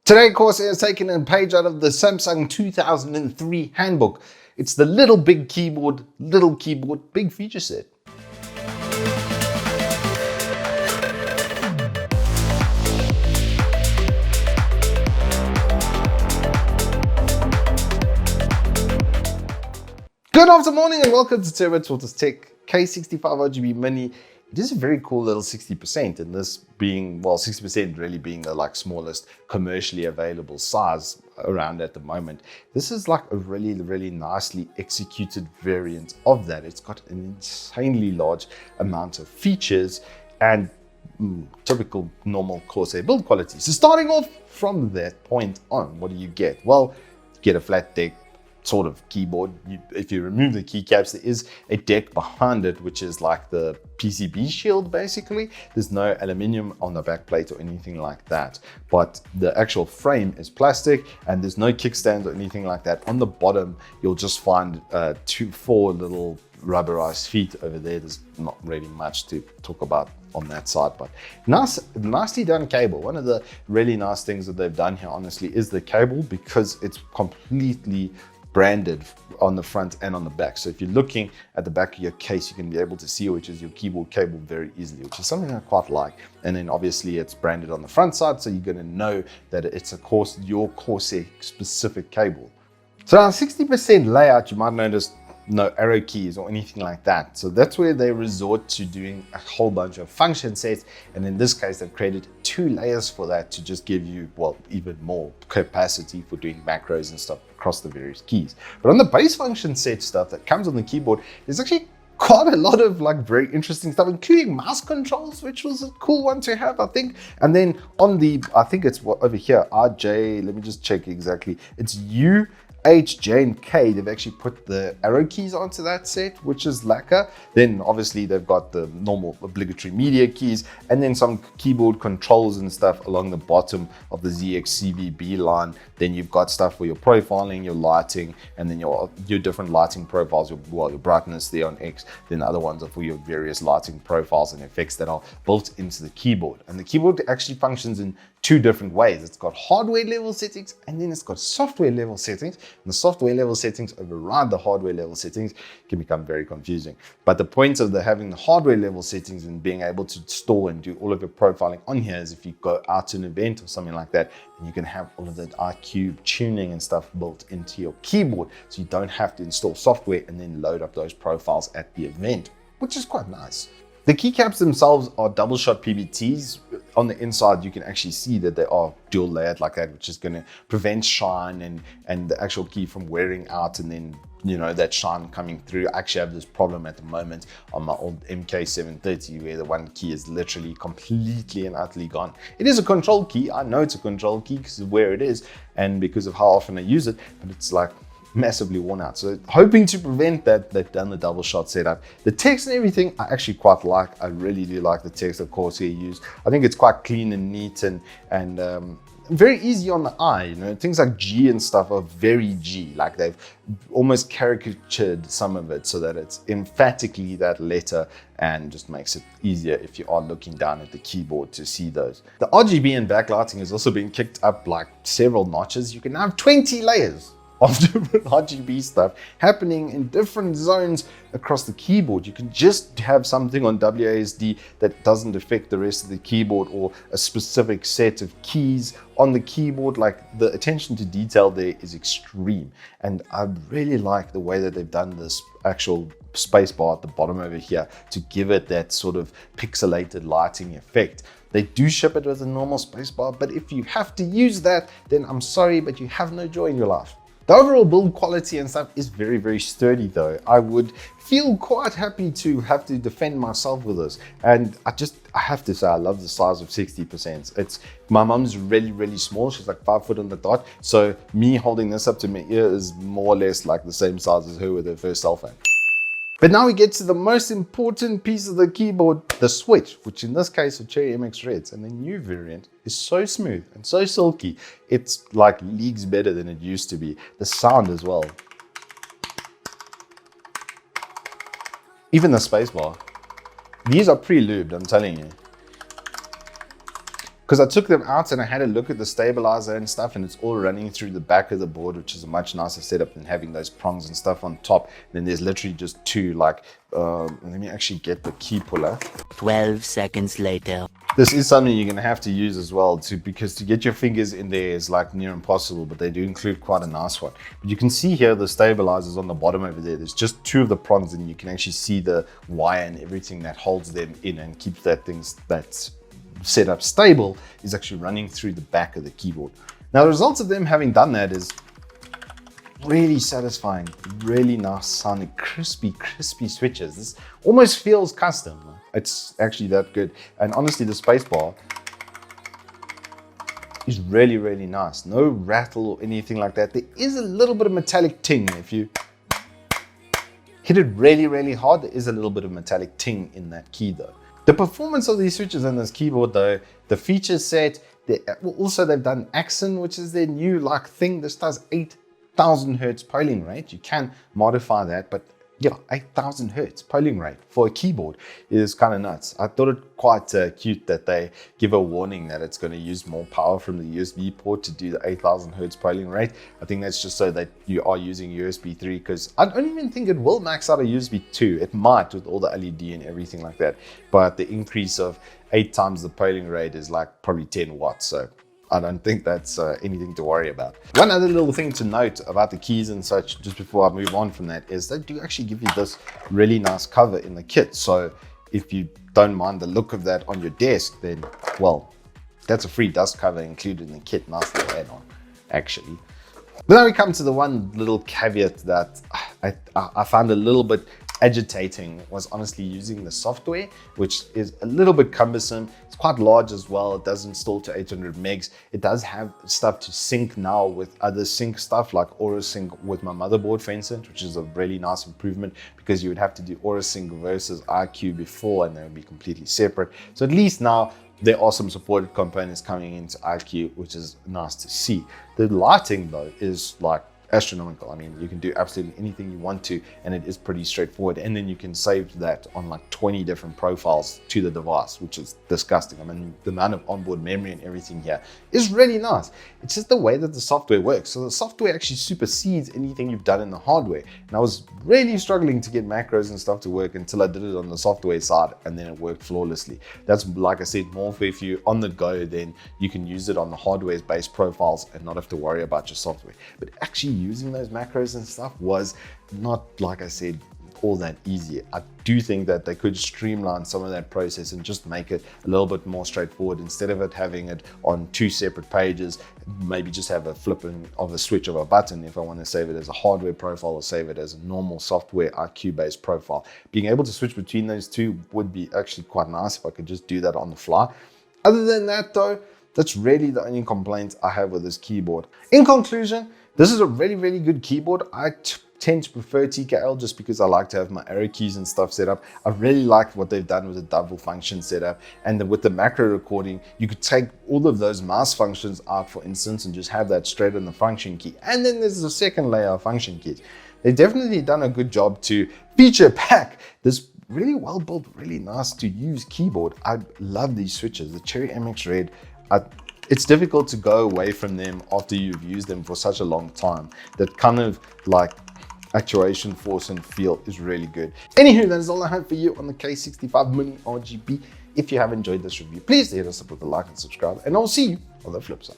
Today, Corsair has taken a page out of the Samsung 2003 handbook. It's the little keyboard, big feature set. Good afternoon and welcome to Turbo Tortoise Tech K65 RGB Mini. It is a very cool little 60%, and this being, well, 60% really being the smallest commercially available size around at the moment. This is like a really nicely executed variant of that. It's got an insanely large amount of features and typical normal Corsair build quality. So starting off from that point on, what do you get? Well, you get a flat deck sort of keyboard. If you remove the keycaps, there is a deck behind it, which is like the PCB shield basically. There's no aluminium on the back plate or anything like that, but the actual frame is plastic and there's no kickstand or anything like that. On the bottom, you'll just find four little rubberized feet over there. There's not really much to talk about on that side, but nicely done cable. One of the really nice things that they've done here, honestly, is the cable, because it's completely branded on the front and on the back. So if you're looking at the back of your case, you can be able to see which is your keyboard cable very easily, which is something I quite like. And then obviously it's branded on the front side, so you're going to know that it's your Corsair specific cable. So our 60% layout, you might notice no arrow keys or anything like that. So that's where they resort to doing a whole bunch of function sets. And in this case, they've created 2 layers for that to just give you, well, even more capacity for doing macros and stuff across the various keys. But on the base function set stuff that comes on the keyboard, there's actually quite a lot of very interesting stuff, including mouse controls, which was a cool one to have, I think. And then on the, I think it's over here, RJ, let me just check exactly. It's U, H, J, and K. They've actually put the arrow keys onto that set, which is lacquer. Then obviously they've got the normal obligatory media keys, and then some keyboard controls and stuff along the bottom of the ZX CVB line. Then you've got stuff for your profiling, your lighting, and then your different lighting profiles, your brightness there on X. Then the other ones are for your various lighting profiles and effects that are built into the keyboard. And the keyboard actually functions in 2 different ways. It's got hardware level settings, and then it's got software level settings. And the software level settings override the hardware level settings. It can become very confusing. But the point of having the hardware level settings and being able to store and do all of your profiling on here is if you go out to an event or something like that, then you can have all of that iCube tuning and stuff built into your keyboard. So you don't have to install software and then load up those profiles at the event, which is quite nice. The keycaps themselves are double shot PBTs. On the inside, you can actually see that they are dual layered like that, which is going to prevent shine and the actual key from wearing out and then, that shine coming through. I actually have this problem at the moment on my old MK730 where the one key is literally completely and utterly gone. It is a control key. I know it's a control key because of where it is and because of how often I use it, but it's massively worn out. So hoping to prevent that, they've done the double shot setup. The text and everything I actually quite like. I really do like the text that Corsair used. I think it's quite clean and neat and very easy on the eye. Things like G and stuff are very G, like they've almost caricatured some of it so that it's emphatically that letter and just makes it easier if you are looking down at the keyboard to see those. The RGB and backlighting has also been kicked up several notches. You can now have 20 layers of different RGB stuff happening in different zones across the keyboard. You can just have something on WASD that doesn't affect the rest of the keyboard, or a specific set of keys on the keyboard. The attention to detail there is extreme, and I really like the way that they've done this actual space bar at the bottom over here to give it that sort of pixelated lighting effect. They do ship it with a normal space bar, but if you have to use that, then I'm sorry, but you have no joy in your life. The overall build quality and stuff is very sturdy though. I would feel quite happy to have to defend myself with this. And I have to say, I love the size of 60%. My mum's really small. She's 5 foot on the dot. So me holding this up to my ear is more or less the same size as her with her first cell phone. But now we get to the most important piece of the keyboard, the switch, which in this case are Cherry MX Reds, and the new variant is so smooth and so silky. It's leagues better than it used to be. The sound as well. Even the spacebar. These are pre-lubed, I'm telling you. because I took them out and I had a look at the stabilizer and stuff, and it's all running through the back of the board, which is a much nicer setup than having those prongs and stuff on top. And then there's literally just two, like, let me actually get the key puller. 12 seconds later. This is something you're going to have to use as well, because to get your fingers in there is like near impossible, but they do include quite a nice one. But you can see here the stabilizers on the bottom over there. There's just two of the prongs, and you can actually see the wire and everything that holds them in and keeps that thing that's set up stable is actually running through the back of the keyboard. Now the results of them having done that is really satisfying, really nice sounding, crispy switches. This almost feels custom. It's actually that good. And honestly, the spacebar is really, really nice. No rattle or anything like that. There is a little bit of metallic ting. If you hit it really, really hard, there is a little bit of metallic ting in that key though. The performance of these switches on this keyboard though, the feature set, also they've done Accent, which is their new like thing. This does 8,000 hertz polling rate. You can modify that, but yeah, 8,000 hertz polling rate for a keyboard is kind of nuts. I thought it quite cute that they give a warning that it's going to use more power from the USB port to do the 8,000 hertz polling rate. I think that's just so that you are using USB 3, because I don't even think it will max out a USB 2. It might with all the LED and everything like that, but the increase of 8 times the polling rate is like probably 10 watts. So I don't think that's anything to worry about. One other little thing to note about the keys and such, just before I move on from that, is they do actually give you this really nice cover in the kit. So if you don't mind the look of that on your desk, then, well, that's a free dust cover included in the kit. Nice little add-on, actually. But now we come to the one little caveat that I found a little bit agitating, was honestly using the software, which is a little bit cumbersome. It's quite large as well. It does install to 800 megs. It does have stuff to sync now with other sync stuff like Aura Sync with my motherboard, for instance, which is a really nice improvement, because you would have to do Aura Sync versus IQ before, and they would be completely separate. So at least now there are some supported components coming into IQ, which is nice to see. The lighting though is like astronomical. I mean, you can do absolutely anything you want to, and it is pretty straightforward. And then you can save that on like 20 different profiles to the device, which is disgusting. I mean, the amount of onboard memory and everything here is really nice. It's just the way that the software works. So the software actually supersedes anything you've done in the hardware. And I was really struggling to get macros and stuff to work until I did it on the software side, and then it worked flawlessly. That's, like I said, more for if you're on the go, then you can use it on the hardware's based profiles and not have to worry about your software. But actually using those macros and stuff was not, like I said, all that easy. I do think that they could streamline some of that process and just make it a little bit more straightforward. Instead of it having it on 2 separate pages, maybe just have a flipping of a switch of a button if I want to save it as a hardware profile or save it as a normal software IQ based profile. Being able to switch between those two would be actually quite nice if I could just do that on the fly. Other than that though, that's really the only complaint I have with this keyboard. In conclusion, this is a really, really good keyboard. I tend to prefer TKL just because I like to have my arrow keys and stuff set up. I really liked what they've done with the double function setup, and with the macro recording, you could take all of those mouse functions out, for instance, and just have that straight on the function key. And then there's a second layer of function keys. They've definitely done a good job to feature pack this really well built, really nice to use keyboard. I love these switches. The Cherry MX Red, it's difficult to go away from them after you've used them for such a long time. That kind of like actuation, force and feel is really good. Anywho, that is all I have for you on the K65 Mini RGB. If you have enjoyed this review, please hit us up with a like and subscribe, and I'll see you on the flip side.